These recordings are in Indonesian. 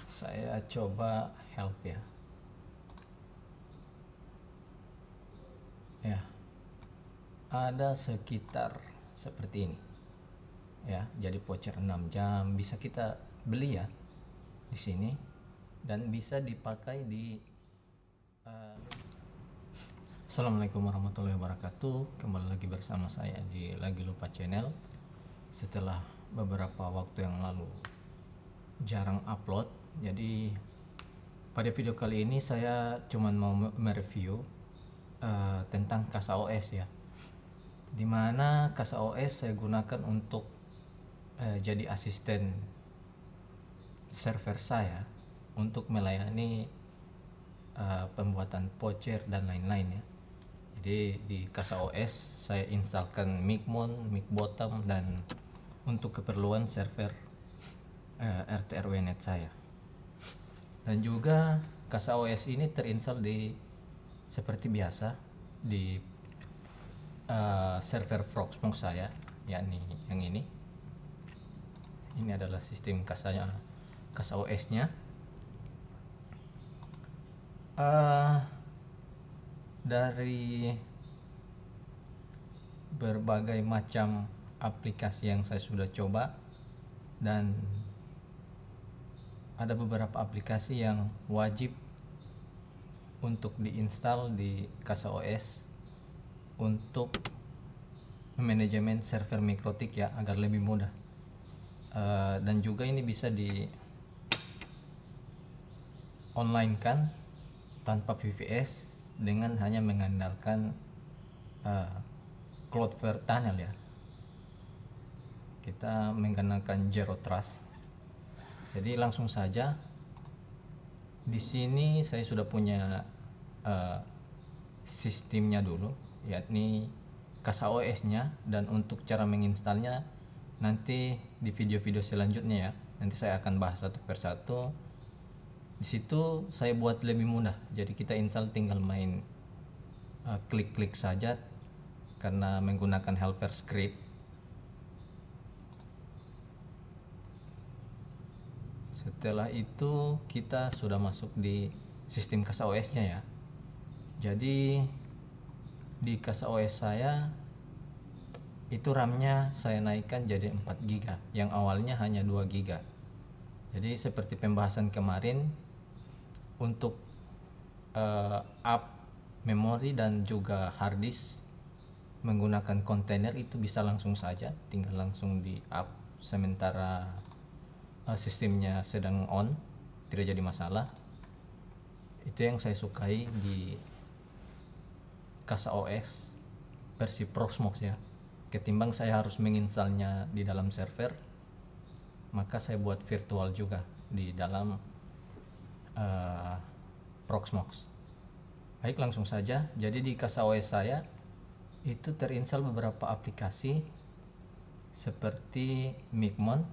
Saya coba help ya. Ya, ada sekitar seperti ini. Ya, jadi voucher 6 jam bisa kita beli ya di sini dan bisa dipakai di Assalamualaikum warahmatullahi wabarakatuh. Kembali lagi bersama saya di Lagi Lupa Channel. Setelah beberapa waktu yang lalu jarang upload, jadi pada video kali ini saya cuman mau mereview tentang CasaOS ya, dimana CasaOS saya gunakan untuk jadi asisten server saya untuk melayani pembuatan voucher dan lain-lain ya. Jadi di CasaOS saya installkan Micmon, Micbottom, dan untuk keperluan server RT RW net saya. Dan juga CasaOS ini terinstall di seperti biasa di server Proxmox saya, yakni yang ini. Ini adalah sistem CasaOS-nya. Dari berbagai macam aplikasi yang saya sudah coba, dan ada beberapa aplikasi yang wajib untuk diinstal di CasaOS untuk manajemen server mikrotik ya, agar lebih mudah. Dan juga ini bisa di online kan tanpa VPS dengan hanya mengandalkan Cloudflare Tunnel ya. Kita menggunakan Zero Trust. Jadi langsung saja di sini saya sudah punya sistemnya dulu, yakni CasaOS-nya, dan untuk cara menginstalnya nanti di video-video selanjutnya ya. Nanti saya akan bahas satu persatu. Di situ saya buat lebih mudah. Jadi kita install tinggal main klik-klik saja karena menggunakan helper script. Setelah itu kita sudah masuk di sistem CasaOS-nya ya. Jadi di CasaOS saya itu RAM-nya saya naikkan jadi 4 GB yang awalnya hanya 2 GB. Jadi seperti pembahasan kemarin, untuk up memori dan juga hard disk menggunakan kontainer itu bisa langsung saja, tinggal langsung di up sementara sistemnya sedang on, tidak jadi masalah. Itu yang saya sukai di CasaOS versi Proxmox ya. Ketimbang saya harus menginstalnya di dalam server, maka saya buat virtual juga di dalam Proxmox. Baik, langsung saja. Jadi di CasaOS saya itu terinstall beberapa aplikasi seperti Micmon.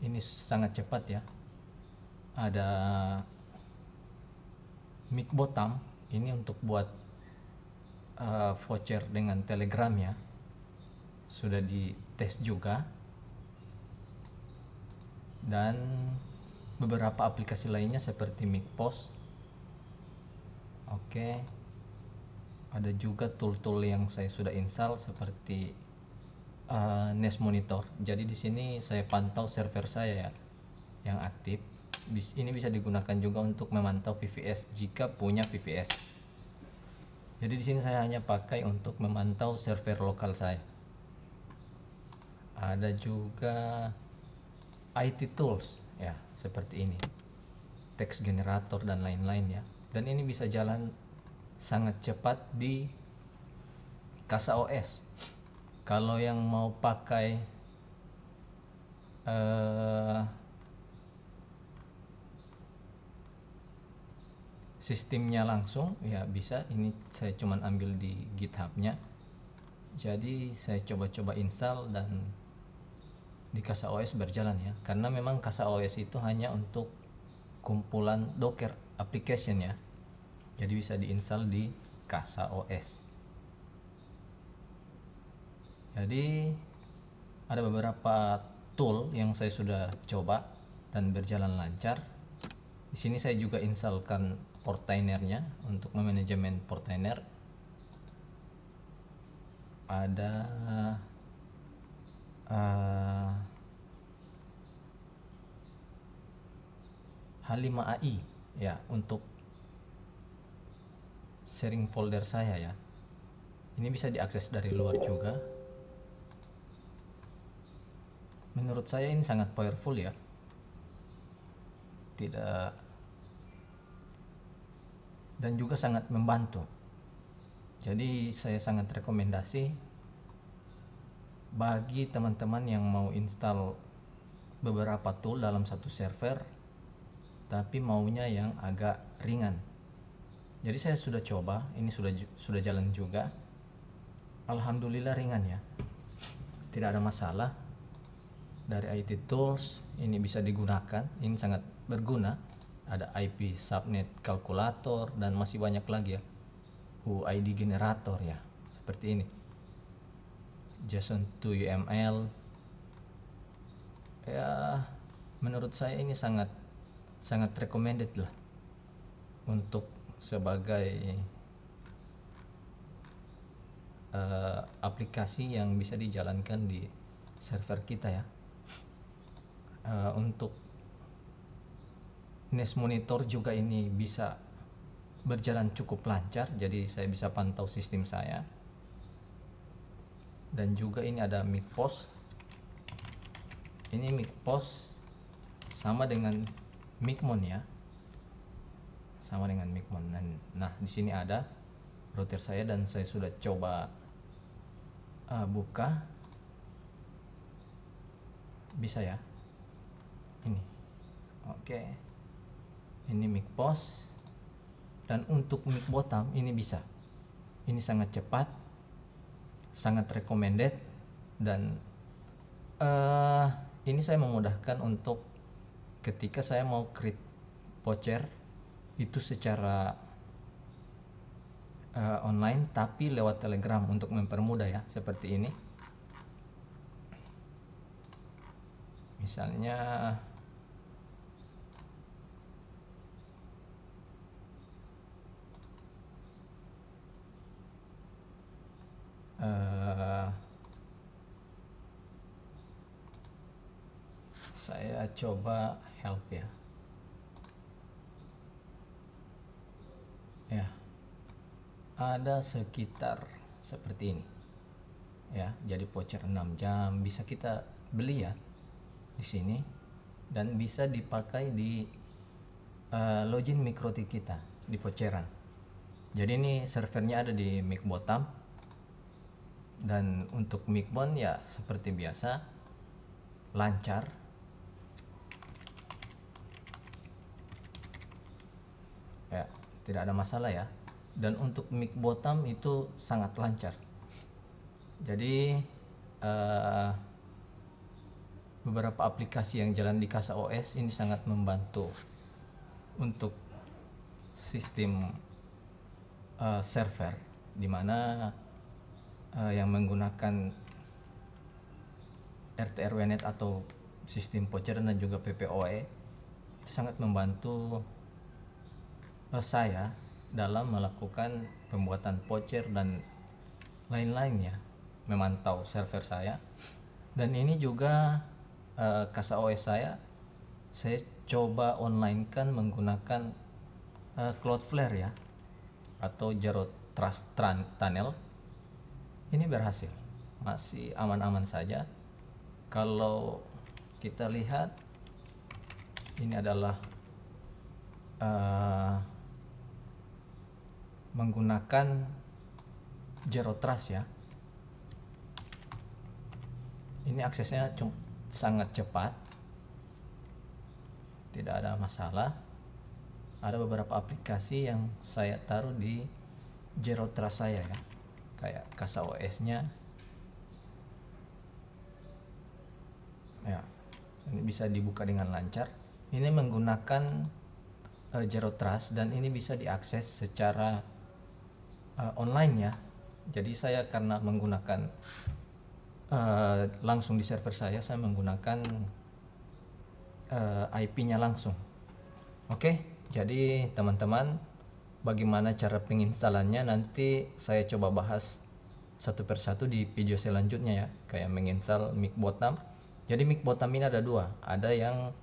Ini sangat cepat ya. Ada Micbottom, ini untuk buat voucher dengan Telegram ya. Sudah dites juga. Dan beberapa aplikasi lainnya seperti Micpost. Oke. Ada juga tool-tool yang saya sudah install seperti Nest Monitor. Jadi di sini saya pantau server saya ya yang aktif. Ini bisa digunakan juga untuk memantau VPS jika punya VPS. Jadi di sini saya hanya pakai untuk memantau server lokal saya. Ada juga IT tools ya, seperti ini, text generator dan lain-lain ya. Dan ini bisa jalan sangat cepat di CasaOS. Kalau yang mau pakai sistemnya langsung ya bisa. Ini saya cuman ambil di GitHub-nya. Jadi saya coba-coba install dan di CasaOS berjalan ya. Karena memang CasaOS itu hanya untuk kumpulan Docker application ya. Jadi bisa diinstal di CasaOS. Jadi ada beberapa tool yang saya sudah coba. dan berjalan lancar. Di sini saya juga installkan Portainernya untuk memanajemen Portainer. Ada H5AI ya untuk sharing folder saya ya. Ini bisa diakses dari luar juga. Menurut saya ini sangat powerful ya. Tidak, dan juga sangat membantu. Jadi saya sangat rekomendasi bagi teman-teman yang mau install beberapa tool dalam satu server tapi maunya yang agak ringan. Jadi saya sudah coba, ini sudah jalan juga. Alhamdulillah ringan ya. Tidak ada masalah. Dari IT Tools ini bisa digunakan, ini sangat berguna. Ada IP subnet kalkulator dan masih banyak lagi ya. UID generator ya, seperti ini. JSON to UML. Ya, menurut saya ini sangat recommended lah untuk sebagai aplikasi yang bisa dijalankan di server kita ya. Untuk NAS monitor juga ini bisa berjalan cukup lancar, jadi saya bisa pantau sistem saya. Dan juga ini ada mic post. Ini mic post sama dengan Micmon ya, sama dengan Micmon. Nah di sini ada router saya dan saya sudah coba buka, bisa ya. Ini oke. Ini mic post, dan untuk mic bottom ini bisa. Ini sangat cepat, sangat recommended, dan ini saya memudahkan untuk ketika saya mau create voucher itu secara online tapi lewat Telegram untuk mempermudah ya, seperti ini. Misalnya saya coba help ya. Ya, ada sekitar seperti ini ya. Jadi voucher 6 jam bisa kita beli ya di sini, dan bisa dipakai di login MikroTik kita di voucheran. Jadi ini servernya ada di mic bottom, dan untuk Micmon ya seperti biasa lancar. Ya, tidak ada masalah ya. Dan untuk mic bottom itu sangat lancar. Jadi beberapa aplikasi yang jalan di CasaOS ini sangat membantu untuk sistem server, dimana yang menggunakan RTRWNet atau sistem voucher dan juga PPOE itu sangat membantu saya dalam melakukan pembuatan voucher dan lain-lainnya, memantau server saya. Dan ini juga CasaOS saya coba online kan menggunakan Cloudflare ya, atau Zero Trust Tunnel. Ini berhasil, masih aman-aman saja. Kalau kita lihat, ini adalah menggunakan Zero Trust ya. Ini aksesnya sangat cepat, tidak ada masalah. Ada beberapa aplikasi yang saya taruh di Zero Trust saya ya, kayak CasaOS nya ya. Ini bisa dibuka dengan lancar. Ini menggunakan Zero Trust, dan ini bisa diakses secara online ya. Jadi saya karena menggunakan langsung di server saya menggunakan IP-nya langsung. Oke, jadi teman-teman, bagaimana cara penginstalannya nanti saya coba bahas satu persatu di video selanjutnya ya, kayak menginstal mic bottom. Jadi mic bottom ini ada dua, ada yang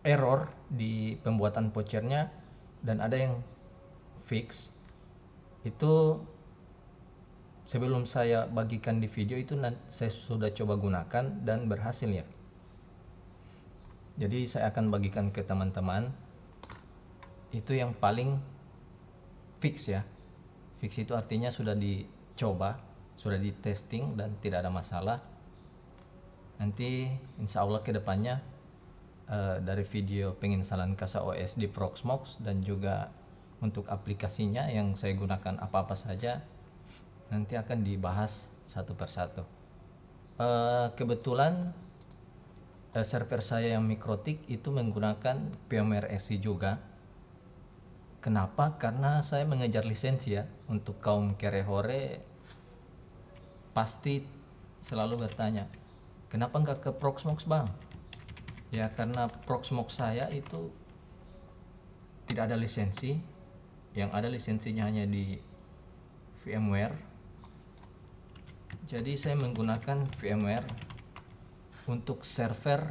error di pembuatan vouchernya dan ada yang fix. Itu sebelum saya bagikan di video itu saya sudah coba gunakan dan berhasil ya. Jadi saya akan bagikan ke teman-teman. Itu yang paling fix ya. Fix itu artinya sudah dicoba, sudah di testing dan tidak ada masalah. Nanti insya Allah kedepannya dari video penginstalan CasaOS di Proxmox dan juga untuk aplikasinya yang saya gunakan apa-apa saja nanti akan dibahas satu persatu. Kebetulan server saya yang Mikrotik itu menggunakan VMware SC juga. Kenapa? Karena saya mengejar lisensi ya. Untuk kaum kere-hore pasti selalu bertanya, kenapa nggak ke Proxmox bang? Ya karena Proxmox saya itu tidak ada lisensi. Yang ada lisensinya hanya di VMware. Jadi saya menggunakan VMware untuk server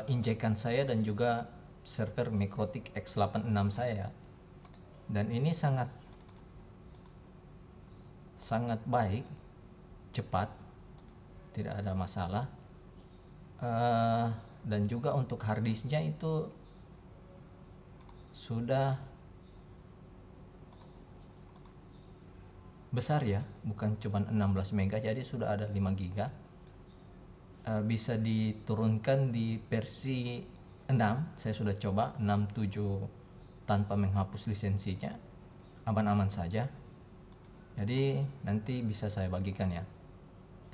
injekan saya dan juga server Mikrotik X86 saya. Dan ini sangat baik, cepat, tidak ada masalah. Dan juga untuk harddisknya itu sudah besar ya, bukan cuma 16 MB, jadi sudah ada 5 GB. Bisa diturunkan di versi 6, saya sudah coba 6.7 tanpa menghapus lisensinya, aman-aman saja. Jadi nanti bisa saya bagikan ya,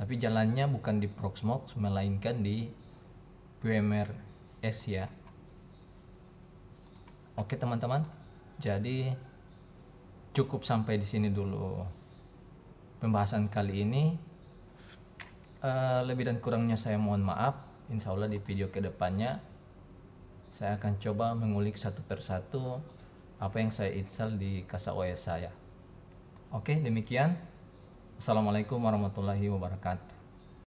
tapi jalannya bukan di Proxmox melainkan di VMware S ya. Oke teman-teman, jadi cukup sampai di sini dulu pembahasan kali ini. Lebih dan kurangnya saya mohon maaf. Insya Allah di video kedepannya saya akan coba mengulik satu persatu apa yang saya install di CasaOS saya. Oke, demikian. Assalamualaikum warahmatullahi wabarakatuh.